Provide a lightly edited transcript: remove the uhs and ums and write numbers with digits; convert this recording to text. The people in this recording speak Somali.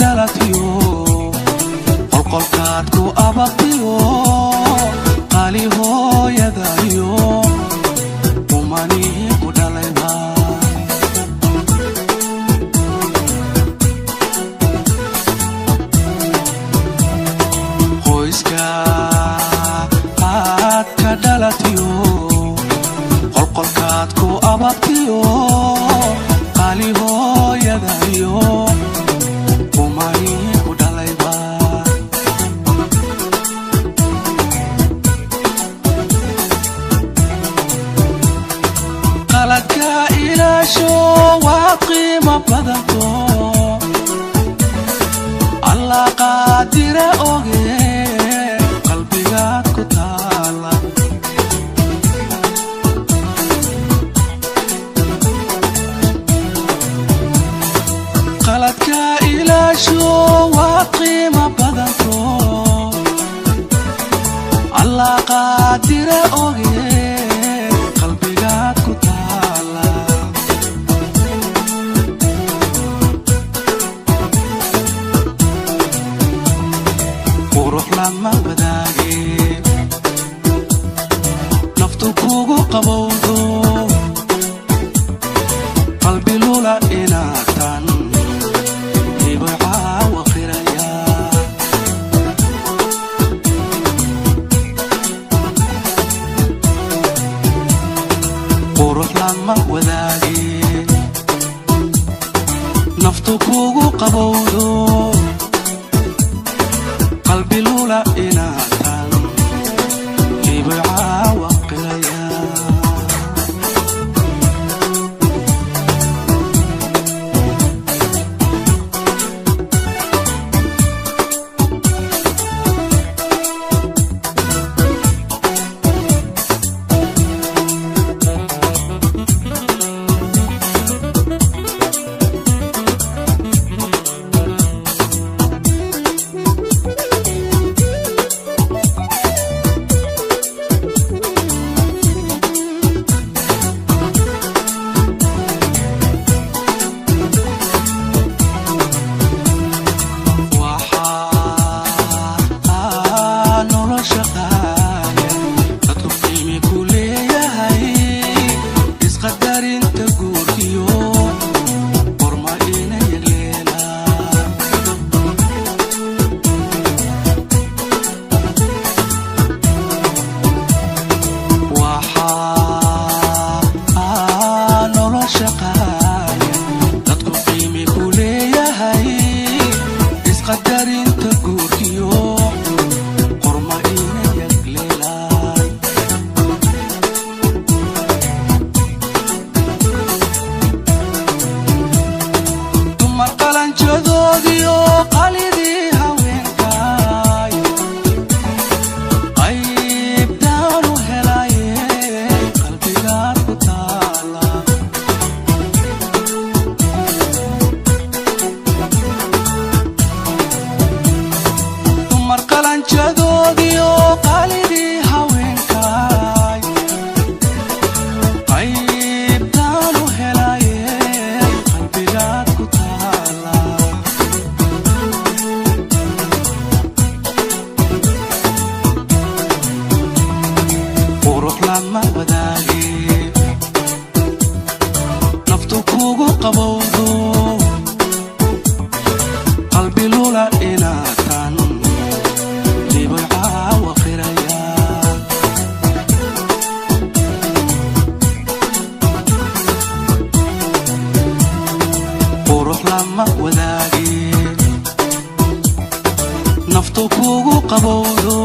dhalatiyo qolqolkaad ku abaqtiyo qaali hooyadayo umani ku dhalayba qoyska aad ka dhalatiyo qolqolkaad ku abaqtiyo qaali hooyadayo umani ku dhalayba qaladka ilaasho waa qiimo badanto allah qaadire oge qalbigaad ku taala qaladka ilaasho waa qiimo badanto allah qaadire oge qalbigaad ku taala qurux lama wadaage naftu kugu qabowdo qalbi lula inaatan ma wadaage naftu kugu qabowdo qalbi lula inaatan ibaa waqilaya ma wadaage naftu kugu qabowdo qalbi lula inaatan ibaa waqiraya qurux lama wadaage naftu kugu qabowdo